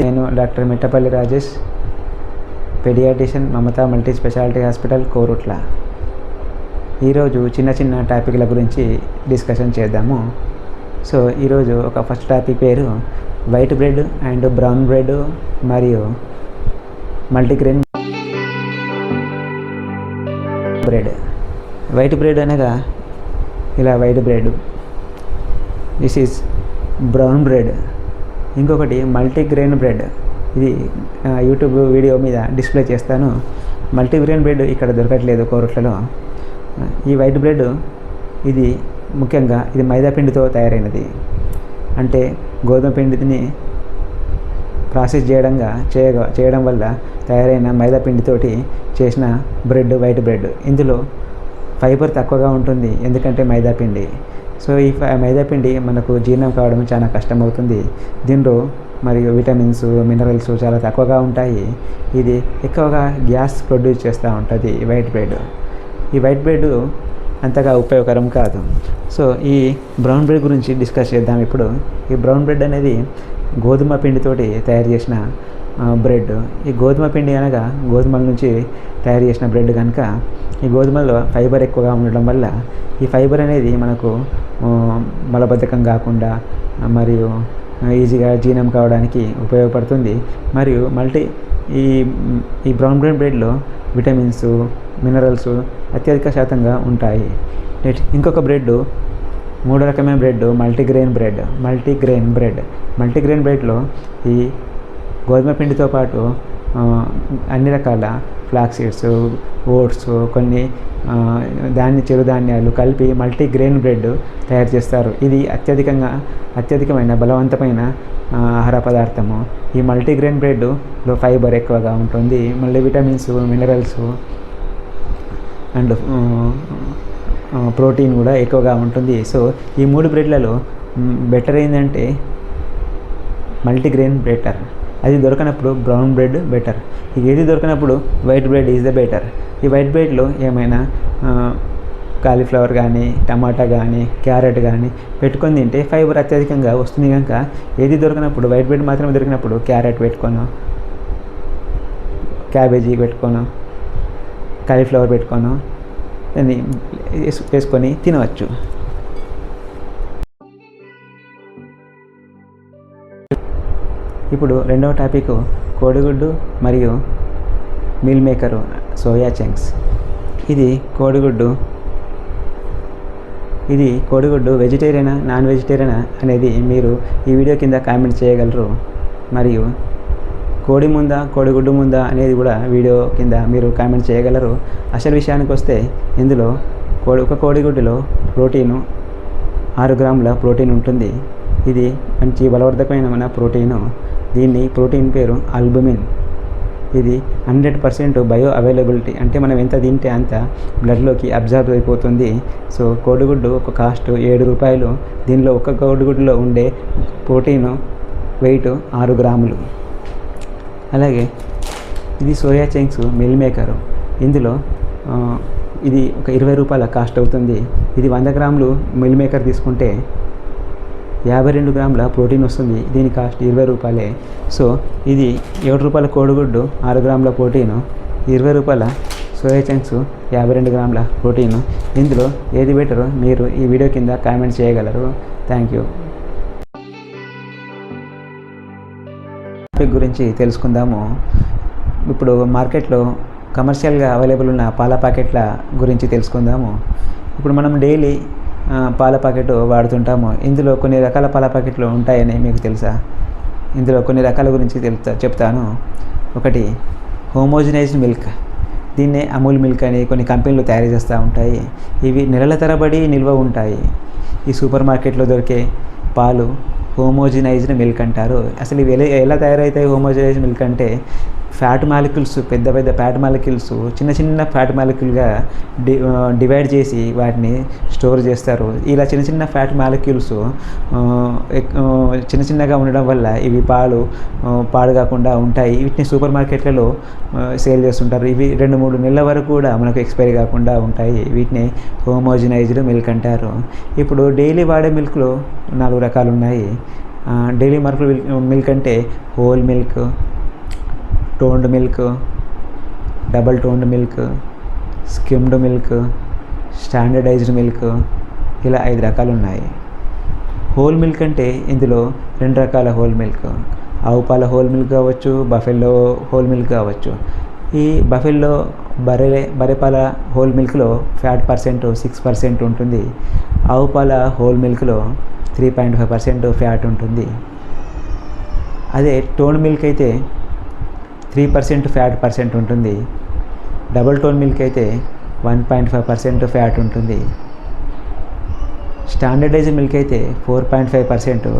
నేను doctor Mittapalli Rajesh, paediatrician, Mamata multi speciality hospital, Korutla. ఈరోజు చిన్న టాపిక్ల గురించి డిస్కషన్ చేద్దాము. సో ఈరోజు ఒక ఫస్ట్ టాపిక్ పేరు white bread and brown bread మరియు మల్టీగ్రెయిన్ బ్రెడ్. వైట్ బ్రెడ్ అనగా ఇలా white bread, this is brown bread. ఇంకొకటి మల్టీగ్రెయిన్ బ్రెడ్, ఇది యూట్యూబ్ వీడియో మీద డిస్ప్లే చేస్తాను. మల్టీగ్రెయిన్ బ్రెడ్ ఇక్కడ దొరకట్లేదు కోరుట్లలో. ఈ వైట్ బ్రెడ్ ఇది ముఖ్యంగా ఇది మైదా పిండితో తయారైనది. అంటే గోధుమ పిండిని ప్రాసెస్ చేయడం వల్ల తయారైన మైదా పిండితోటి చేసిన బ్రెడ్ వైట్ బ్రెడ్. ఇందులో ఫైబర్ తక్కువగా ఉంటుంది, ఎందుకంటే మైదా పిండి. సో ఈ మైదా పిండి మనకు జీర్ణం కావడం చాలా కష్టమవుతుంది. దీనిలో మరియు విటమిన్స్, మినరల్స్ చాలా తక్కువగా ఉంటాయి. ఇది ఎక్కువగా గ్యాస్ ప్రొడ్యూస్ చేస్తూ ఉంటుంది ఈ వైట్ బ్రెడ్. ఈ వైట్ బ్రెడ్ అంతగా ఉపయోగకరం కాదు. సో ఈ బ్రౌన్ బ్రెడ్ గురించి డిస్కస్ చేద్దాం ఇప్పుడు. ఈ బ్రౌన్ బ్రెడ్ అనేది గోధుమ పిండితోటి తయారు చేసిన బ్రెడ్. ఈ గోధుమ పిండి అనగా గోధుమల నుంచి తయారు చేసిన బ్రెడ్ కనుక ఈ గోధుమల్లో ఫైబర్ ఎక్కువగా ఉండడం వల్ల ఈ ఫైబర్ అనేది మనకు మలబద్ధకం కాకుండా మరియు ఈజీగా జీర్ణం కావడానికి ఉపయోగపడుతుంది. మరియు ఈ బ్రౌన్ బ్రెడ్లో విటమిన్స్, మినరల్స్ అత్యధిక శాతంగా ఉంటాయి. ఇంకొక బ్రెడ్, మూడో రకమైన బ్రెడ్ మల్టీగ్రెయిన్ బ్రెడ్లో ఈ గోధుమ పిండితో పాటు అన్ని రకాల ఫ్లాక్స్ సీడ్స్, ఓట్స్, కొన్ని చిరుధాన్యాలు కలిపి మల్టీగ్రెయిన్ బ్రెడ్ తయారు చేస్తారు. ఇది అత్యధికమైన బలవంతమైన ఆహార పదార్థము. ఈ మల్టీగ్రెయిన్ బ్రెడ్లో ఫైబర్ ఎక్కువగా ఉంటుంది, మళ్ళీ విటమిన్స్, మినరల్స్ అండ్ ప్రోటీన్ కూడా ఎక్కువగా ఉంటుంది. సో ఈ మూడు బ్రెడ్లలో బెటర్ ఏంటంటే మల్టీగ్రెయిన్ బెటర్. అది దొరకనప్పుడు బ్రౌన్ బ్రెడ్ బెటర్. ఏది దొరకనప్పుడు white bread is the better. ఈ వైట్ బ్రెడ్లో ఏమైనా కాలీఫ్లవర్ కానీ, టమాటా కానీ, క్యారెట్ కానీ పెట్టుకొని తింటే ఫైబర్ అత్యధికంగా వస్తుంది కనుక ఏది దొరకనప్పుడు వైట్ బ్రెడ్ మాత్రమే దొరికినప్పుడు క్యారెట్ పెట్టుకోను, క్యాబేజీ పెట్టుకోను, కాలీఫ్లవర్ పెట్టుకోను దాన్ని వేసుకొని తినవచ్చు. ఇప్పుడు రెండవ టాపిక్ కోడిగుడ్డు మరియు మీల్ మేకరు సోయా చంక్స్. ఇది కోడిగుడ్డు వెజిటేరియనా, నాన్ వెజిటేరియనా అనేది మీరు ఈ వీడియో కింద కామెంట్ చేయగలరు. మరియు కోడిగుడ్డు ముందా అనేది కూడా వీడియో కింద మీరు కామెంట్ చేయగలరు. అసలు విషయానికి వస్తే ఇందులో ఒక కోడిగుడ్డులో 6 గ్రాముల ప్రోటీన్ ఉంటుంది. ఇది మంచి బలవర్ధకమైన ప్రోటీను. ప్రోటీన్ పేరు ఆల్బుమిన్. ఇది 100% బయో అవైలబిలిటీ, అంటే మనం ఎంత తింటే అంత బ్లడ్లోకి అబ్జర్వ్ అయిపోతుంది. సో కోడిగుడ్డు ఒక కాస్ట్ 7 రూపాయలు. దీనిలో ఒక కోడిగుడ్డులో ఉండే ప్రోటీను వెయిట్ 6 గ్రాములు. అలాగే ఇది సోయా చంక్స్ మిల్ మేకరు. ఇందులో ఇది ఒక 20 రూపాయల కాస్ట్ అవుతుంది. ఇది 100 గ్రాములు మిల్ మేకర్ తీసుకుంటే 52 గ్రాముల ప్రోటీన్ వస్తుంది. దీని కాస్ట్ 20 రూపాయలే. సో ఇది 7 రూపాయల కోడిగుడ్డు, 6 గ్రాముల ప్రోటీను, 20 రూపాయల సోయా చంక్స్, 52 గ్రాముల ప్రోటీను. ఇందులో ఏది బెటరో మీరు ఈ వీడియో కింద కామెంట్ చేయగలరు. Thank you. టాపిక్ గురించి తెలుసుకుందాము. ఇప్పుడు మార్కెట్లో కమర్షియల్గా అవైలబుల్ ఉన్న పాల ప్యాకెట్ల గురించి తెలుసుకుందాము. ఇప్పుడు మనం డైలీ పాల ప్యాకెట్ వాడుతుంటాము. ఇందులో కొన్ని రకాల పాల ప్యాకెట్లు ఉంటాయని మీకు తెలుసా? ఇందులో కొన్ని రకాల గురించి చెప్తాను. ఒకటి హోమోజినైజ్డ్ మిల్క్. దీన్నే అమూల్ మిల్క్ అని కొన్ని కంపెనీలు తయారు చేస్తూ ఉంటాయి. ఇవి నెలల తరబడి నిల్వ ఉంటాయి. ఈ సూపర్ మార్కెట్లో దొరికే పాలు హోమోజినైజ్డ్ మిల్క్ అంటారు. అసలు ఇవి ఎలా తయారవుతాయి? హోమోజినైజ్డ్ మిల్క్ అంటే ఫ్యాట్ మాలిక్యూల్స్, పెద్ద ఫ్యాట్ మాలిక్యూల్స్ చిన్న ఫ్యాట్ మాలిక్యూల్గా డివైడ్ చేసి వాటిని స్టోర్ చేస్తారు. ఇలా చిన్న ఫ్యాట్ మాలిక్యూల్స్ చిన్నగా ఉండడం వల్ల ఇవి పాడు కాకుండా ఉంటాయి. వీటిని సూపర్ మార్కెట్లలో సేల్ చేస్తుంటారు. ఇవి 2-3 నెలల వరకు కూడా మనకు ఎక్స్పైరీ కాకుండా ఉంటాయి. వీటిని హోమోజినైజ్డ్ మిల్క్ అంటారు. ఇప్పుడు డైలీ వాడే మిల్క్లో 4 రకాలు ఉన్నాయి. డైలీ మిల్క్ అంటే whole milk, toned milk, double toned milk, skimmed milk, standardised milk, ఇలా 5 రకాలు ఉన్నాయి. హోల్ మిల్క్ అంటే ఇందులో 2 రకాల హోల్ మిల్క్, ఆవు పాల హోల్ మిల్క్ కావచ్చు, బఫెల్లో హోల్ మిల్క్ కావచ్చు. ఈ బఫెల్లో బర్రెపాల హోల్ మిల్క్లో ఫ్యాట్ పర్సెంట్ 6% ఉంటుంది. ఆవు పాల హోల్ మిల్క్లో 3.5% ఫ్యాట్ ఉంటుంది. అదే టోన్ మిల్క్ అయితే 3% ఫ్యాట్ పర్సెంట్ ఉంటుంది. డబుల్ టోన్ మిల్క్ అయితే 1.5% ఫ్యాట్ ఉంటుంది. స్టాండర్డైజ్డ్ మిల్క్ అయితే 4.5%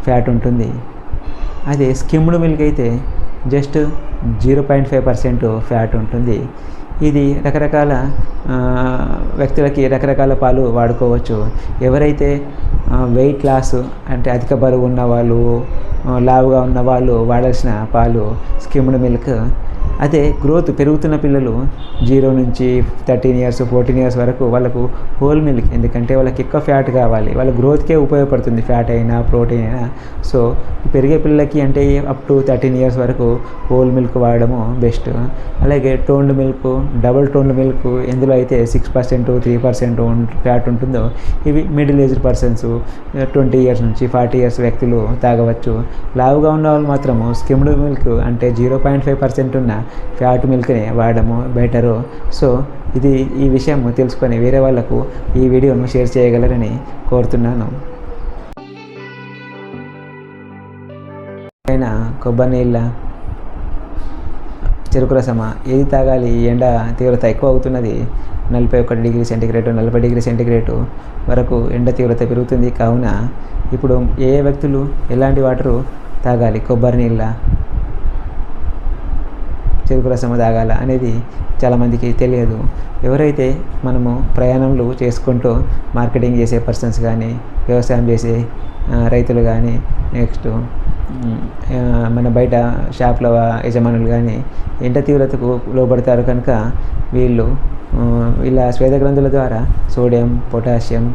ఫ్యాట్ ఉంటుంది. అదే స్కిమ్డ్ మిల్క్ అయితే జస్ట్ 0.5% ఫ్యాట్ ఉంటుంది. ఇది రకరకాల వ్యక్తులకి రకరకాల పాలు వాడుకోవచ్చు. ఎవరైతే వెయిట్ లాస్ అంటే అధిక బరువు ఉన్న వాళ్ళు, లావుగా ఉన్న వాళ్ళు వాడాల్సిన పాలు స్కిమ్డ్ మిల్క్. అదే గ్రోత్ పెరుగుతున్న పిల్లలు 0 నుంచి 13 ఇయర్స్ 14 ఇయర్స్ వరకు వాళ్ళకు హోల్ మిల్క్, ఎందుకంటే వాళ్ళకి ఎక్కువ ఫ్యాట్ కావాలి, వాళ్ళ గ్రోత్కే ఉపయోగపడుతుంది ఫ్యాట్ అయినా ప్రోటీన్ అయినా. సో పెరిగే పిల్లలకి అంటే అప్ టు 13 ఇయర్స్ వరకు హోల్ మిల్క్ వాడడము బెస్ట్. అలాగే toned milk, double toned milk ఎందులో అయితే 6% 3% ఫ్యాట్ ఉంటుందో ఇవి మిడిల్ ఏజ్డ్ పర్సన్స్ 20 ఇయర్స్ నుంచి 40 ఇయర్స్ వ్యక్తులు తాగవచ్చు. లావుగా ఉన్న వాళ్ళు మాత్రము స్కిమ్డ్ మిల్క్ అంటే 0.5% ఉన్న ఫ్యాట్ మిల్క్ని వాడడము బెటరు. సో ఈ విషయం తెలుసుకొని వేరే వాళ్ళకు ఈ వీడియోను షేర్ చేయగలరని కోరుతున్నాను. అయినా కొబ్బరి నీళ్ళ, చెరుకు రసమా, ఏది తాగాలి? ఎండ తీవ్రత ఎక్కువ అవుతున్నది. 41 డిగ్రీ సెంటీగ్రేడ్ 40 డిగ్రీ సెంటీగ్రేడ్ వరకు ఎండ తీవ్రత పెరుగుతుంది. కావున ఇప్పుడు ఏ వ్యక్తులు ఎలాంటి వాటరు తాగాలి, కొబ్బరి నీళ్ళ, చెరుకు రసం తాగాల అనేది చాలామందికి తెలియదు. ఎవరైతే మనము ప్రయాణంలో చేసుకుంటూ మార్కెటింగ్ చేసే పర్సన్స్ కానీ, వ్యవసాయం చేసే రైతులు కానీ, నెక్స్ట్ మన బయట షాప్ల యజమానులు కానీ ఎండ తీవ్రతకు లోబడతారు కనుక వీళ్ళ శ్వేత గ్రంథుల ద్వారా సోడియం, పొటాషియం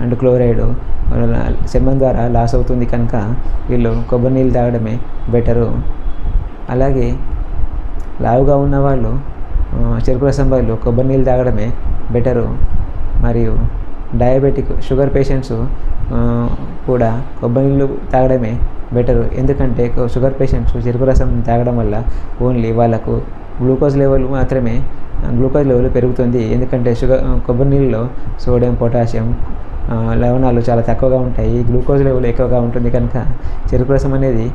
అండ్ క్లోరైడ్ చర్మం ద్వారా లాస్ అవుతుంది కనుక వీళ్ళు కొబ్బరి నీళ్ళు తాగడమే బెటరు. అలాగే లావుగా ఉన్నవాళ్ళు చెరుకు రసం బదులు కొబ్బరి నీళ్ళు తాగడమే బెటరు. మరియు డయాబెటిక్ షుగర్ పేషెంట్స్ కూడా కొబ్బరి నీళ్ళు తాగడమే బెటరు. ఎందుకంటే షుగర్ పేషెంట్స్ చెరుకు రసం తాగడం వల్ల ఓన్లీ వాళ్ళకు గ్లూకోజ్ లెవెల్ పెరుగుతుంది. ఎందుకంటే కొబ్బరి నీళ్ళలో సోడియం, పొటాషియం, లవణాలు చాలా తక్కువగా ఉంటాయి. గ్లూకోజ్ లెవెల్ ఎక్కువగా ఉంటుంది కనుక చెరుకు రసం అనేది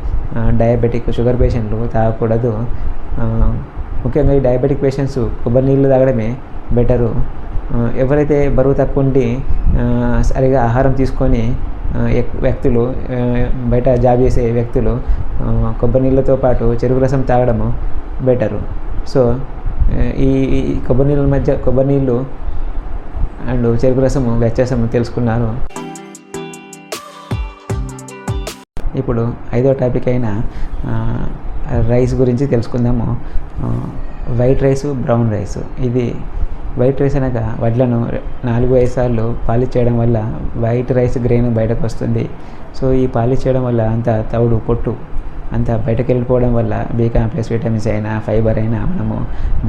డయాబెటిక్ షుగర్ పేషెంట్లు తాగకూడదు. ముఖ్యంగా ఈ డయాబెటిక్ పేషెంట్స్ కొబ్బరి నీళ్ళు తాగడమే బెటరు. ఎవరైతే బరువు తక్కువ ఉండి సరిగా ఆహారం తీసుకొని వ్యక్తులు, బయట జాబ్ చేసే వ్యక్తులు కొబ్బరి నీళ్ళతో పాటు చెరుకు రసం తాగడము బెటరు. సో ఈ కొబ్బరి నీళ్ళు అండ్ చెరుకు రసము వ్యత్యాసం తెలుసుకున్నారు. ఇప్పుడు 5వ టాపిక్ అయిన రైస్ గురించి తెలుసుకుందాము. White rice, brown rice. ఇది వైట్ రైస్ అనగా వడ్లను 4-5 సార్లు పాలిష్ చేయడం వల్ల వైట్ రైస్ గ్రెయిన్ బయటకు వస్తుంది. సో ఈ పాలిష్ చేయడం వల్ల అంత తవుడు, పొట్టు అంతా బయటకు వెళ్ళిపోవడం వల్ల బి కాంప్లెక్స్ విటమిన్స్ అయినా, ఫైబర్ అయినా మనము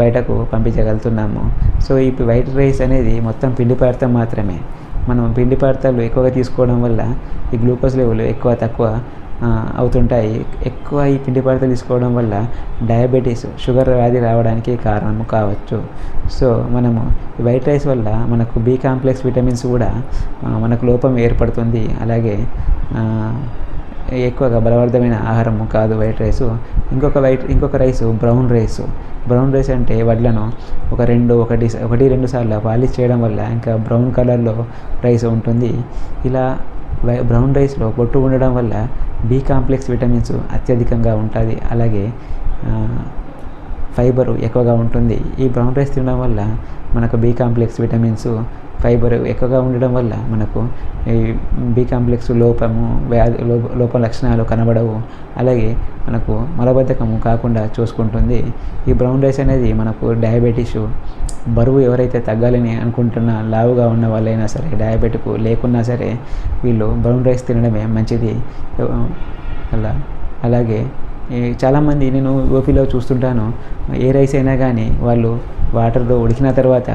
బయటకు పంపించగలుగుతున్నాము. సో ఈ వైట్ రైస్ అనేది మొత్తం పిండి పదార్థం మాత్రమే. మనం పిండి పదార్థాలు ఎక్కువగా తీసుకోవడం వల్ల ఈ గ్లూకోజ్ లెవెల్ తక్కువ అవుతుంటాయి. ఎక్కువ ఈ పిండి పదార్థాలు తీసుకోవడం వల్ల డయాబెటీస్, షుగర్ వ్యాధి రావడానికి కారణము కావచ్చు. సో మనము వైట్ రైస్ వల్ల మనకు బి కాంప్లెక్స్ విటమిన్స్ కూడా మనకు లోపం ఏర్పడుతుంది. అలాగే ఎక్కువగా బలవర్ధమైన ఆహారము కాదు వైట్ రైసు. ఇంకొక rice brown rice. Brown rice అంటే వడ్లను ఒకటి రెండు సార్లు పాలిష్ చేయడం వల్ల ఇంకా బ్రౌన్ కలర్లో రైస్ ఉంటుంది. ఇలా బ్రౌన్ రైస్లో పొట్టు ఉండడం వల్ల బి కాంప్లెక్స్ విటమిన్స్ అత్యధికంగా ఉంటుంది. అలాగే ఫైబరు ఎక్కువగా ఉంటుంది. ఈ బ్రౌన్ రైస్ తినడం వల్ల మనకు బి కాంప్లెక్స్ విటమిన్స్, ఫైబర్ ఎక్కువగా ఉండడం వల్ల మనకు ఈ బి కాంప్లెక్స్ లోపం లక్షణాలు కనబడవు. అలాగే మనకు మలబద్ధకము కాకుండా చూసుకుంటుంది. ఈ బ్రౌన్ రైస్ అనేది మనకు డయాబెటీస్, బరువు ఎవరైతే తగ్గాలని అనుకుంటున్నా లావుగా ఉన్న వాళ్ళైనా సరే, డయాబెటిక్ లేకున్నా సరే వీళ్ళు బ్రౌన్ రైస్ తినడమే మంచిది. అలాగే చాలామంది నేను ఓపీలో చూస్తుంటాను, ఏ రైస్ అయినా కానీ వాళ్ళు వాటర్లో ఉడికిన తర్వాత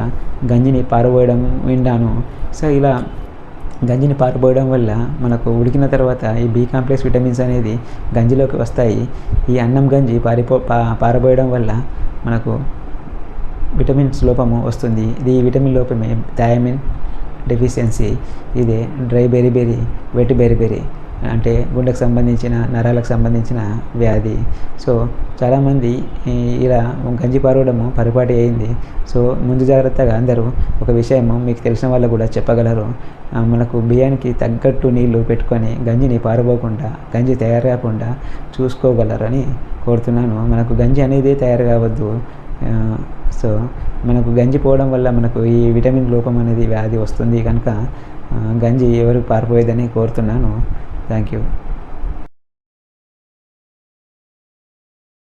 గంజిని పారబోయడం విన్నాను. సో ఇలా గంజిని పారబోయడం వల్ల మనకు ఉడికిన తర్వాత ఈ బి కాంప్లెక్స్ విటమిన్స్ అనేది గంజిలోకి వస్తాయి. ఈ అన్నం గంజి పారబోయడం వల్ల మనకు విటమిన్స్ లోపము వస్తుంది. ఇది విటమిన్ లోపమే థయామిన్ డెఫిషియన్సీ. ఇదే డ్రై బెరీ వెట్ బెరీ అంటే గుండెకు సంబంధించిన, నరాలకు సంబంధించిన వ్యాధి. సో చాలామంది ఇలా గంజి పారవడము పరిపాటి అయింది. సో ముందు జాగ్రత్తగా అందరూ ఒక విషయము మీకు తెలిసిన వాళ్ళు కూడా చెప్పగలరు. మనకు బియ్యానికి తగ్గట్టు నీళ్లు పెట్టుకొని గంజిని పారబోకుండా, గంజి తయారు కాకుండా చూసుకోగలరని కోరుతున్నాను. మనకు గంజి అనేది తయారు కావద్దు. సో మనకు గంజి పోవడం వల్ల మనకు ఈ విటమిన్ లోపం అనేది వ్యాధి వస్తుంది కనుక గంజి ఎవరు పారిపోయేదని కోరుతున్నాను. Thank you.